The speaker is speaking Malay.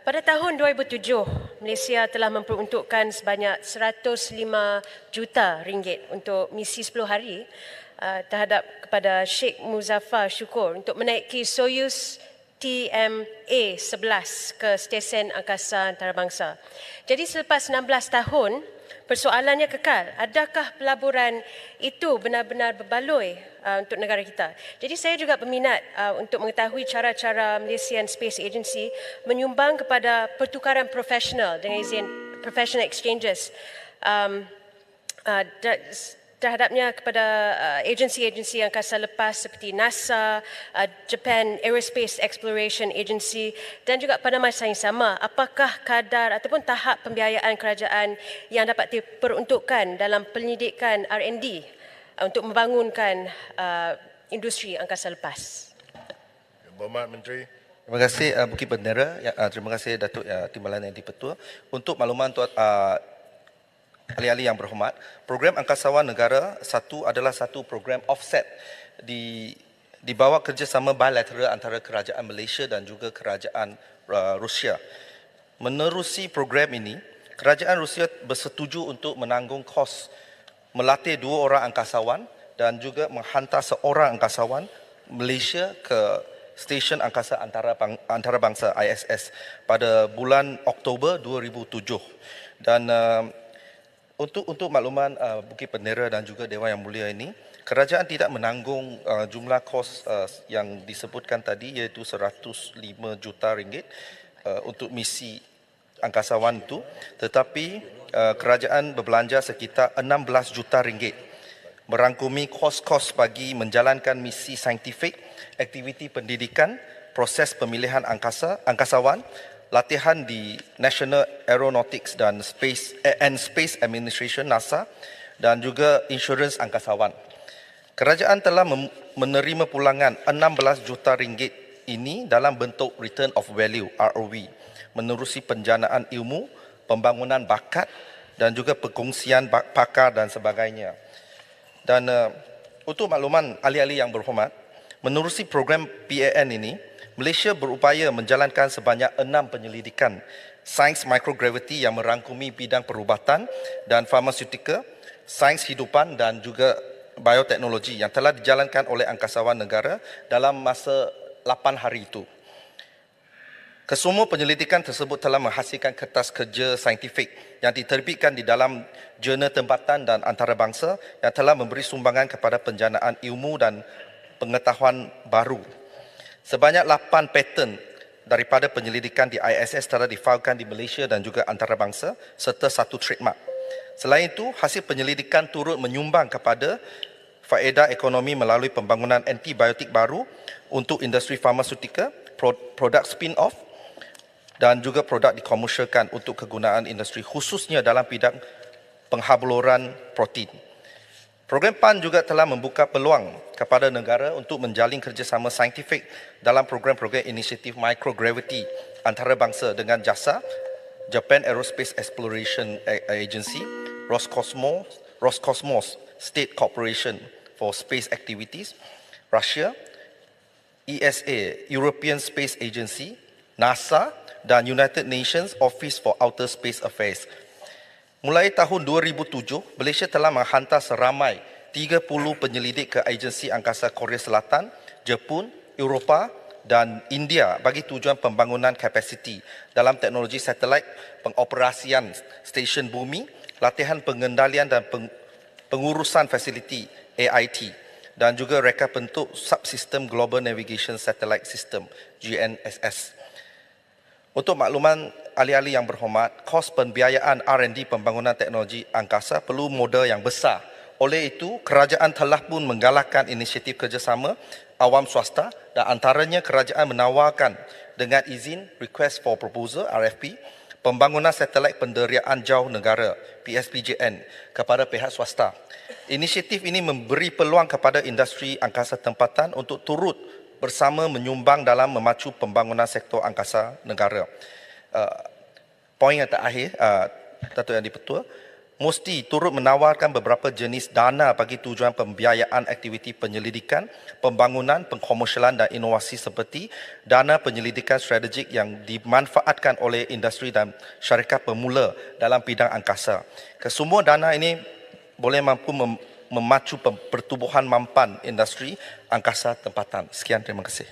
Pada tahun 2007, Malaysia telah memperuntukkan sebanyak 105 juta ringgit untuk misi 10 hari terhadap kepada Sheikh Muzaffar Shukor untuk menaiki Soyuz TMA-11 ke stesen angkasa antarabangsa. Jadi selepas 16 tahun, persoalannya kekal. Adakah pelaburan itu benar-benar berbaloi untuk negara kita? Jadi saya juga berminat untuk mengetahui cara-cara Malaysian Space Agency menyumbang kepada pertukaran profesional dengan izin professional exchanges terhadapnya kepada agensi-agensi angkasa lepas seperti NASA, Japan Aerospace Exploration Agency, dan juga pada masa yang sama, apakah kadar ataupun tahap pembiayaan kerajaan yang dapat diperuntukkan dalam penyelidikan R&D untuk membangunkan industri angkasa lepas? Berhormat Menteri. Terima kasih Bukit Bendera. Terima kasih Datuk Timbalan Yang di-Pertua. Untuk makluman ahli-ahli yang berhormat, program Angkasawan Negara satu adalah satu program offset di bawah kerjasama bilateral antara kerajaan Malaysia dan juga kerajaan Rusia. Menerusi program ini, kerajaan Rusia bersetuju untuk menanggung kos melatih 2 orang angkasawan dan juga menghantar seorang angkasawan Malaysia ke stesen angkasa antarabangsa ISS pada bulan Oktober 2007. Dan untuk makluman Bukit Bendera dan juga Dewan Yang Mulia ini, kerajaan tidak menanggung jumlah kos yang disebutkan tadi, iaitu 105 juta ringgit untuk misi angkasawan itu, tetapi kerajaan berbelanja sekitar 16 juta ringgit merangkumi kos-kos bagi menjalankan misi saintifik, aktiviti pendidikan, proses pemilihan angkasawan, latihan di National Aeronautics dan Space Administration NASA, dan juga insurans angkasawan. Kerajaan telah menerima pulangan 16 juta ringgit ini dalam bentuk Return of Value (ROV) menerusi penjanaan ilmu, pembangunan bakat dan juga perkongsian pakar dan sebagainya. Dan untuk makluman ahli-ahli yang berhormat, menerusi program PAN ini, Malaysia berupaya menjalankan sebanyak 6 penyelidikan sains microgravity yang merangkumi bidang perubatan dan farmaseutika, sains hidupan dan juga bioteknologi yang telah dijalankan oleh angkasawan negara dalam masa 8 hari itu. Kesemua penyelidikan tersebut telah menghasilkan kertas kerja saintifik yang diterbitkan di dalam jurnal tempatan dan antarabangsa yang telah memberi sumbangan kepada penjanaan ilmu dan pengetahuan baru. Sebanyak 8 paten daripada penyelidikan di ISS telah difailkan di Malaysia dan juga antarabangsa serta 1 trademark. Selain itu, hasil penyelidikan turut menyumbang kepada faedah ekonomi melalui pembangunan antibiotik baru untuk industri farmaseutika, produk spin-off dan juga produk dikomersialkan untuk kegunaan industri khususnya dalam bidang penghaburan protein. Program PAN juga telah membuka peluang kepada negara untuk menjalin kerjasama saintifik dalam program-program inisiatif microgravity antarabangsa dengan JAXA, Japan Aerospace Exploration Agency, Roscosmos State Corporation for Space Activities, Russia, ESA, European Space Agency, NASA dan United Nations Office for Outer Space Affairs. Mulai tahun 2007, Malaysia telah menghantar seramai 30 penyelidik ke agensi angkasa Korea Selatan, Jepun, Eropah dan India bagi tujuan pembangunan kapasiti dalam teknologi satelit, pengoperasian stesen bumi, latihan pengendalian dan pengurusan fasiliti AIT dan juga reka bentuk subsistem Global Navigation Satellite System GNSS. Untuk makluman ahli-ahli yang berhormat, kos pembiayaan R&D pembangunan teknologi angkasa perlu modal yang besar. Oleh itu, kerajaan telah pun menggalakkan inisiatif kerjasama awam swasta dan antaranya kerajaan menawarkan dengan izin Request for Proposal RFP pembangunan satelit penderiaan jauh negara PSPJN kepada pihak swasta. Inisiatif ini memberi peluang kepada industri angkasa tempatan untuk turut bersama menyumbang dalam memacu pembangunan sektor angkasa negara. Poin yang terakhir, Datuk Yang di-Pertua, mesti turut menawarkan beberapa jenis dana bagi tujuan pembiayaan aktiviti penyelidikan, pembangunan, pengkomersialan dan inovasi seperti dana penyelidikan strategik yang dimanfaatkan oleh industri dan syarikat pemula dalam bidang angkasa. Kesemua dana ini boleh mampu memacu pertumbuhan mampan industri angkasa tempatan. Sekian, terima kasih.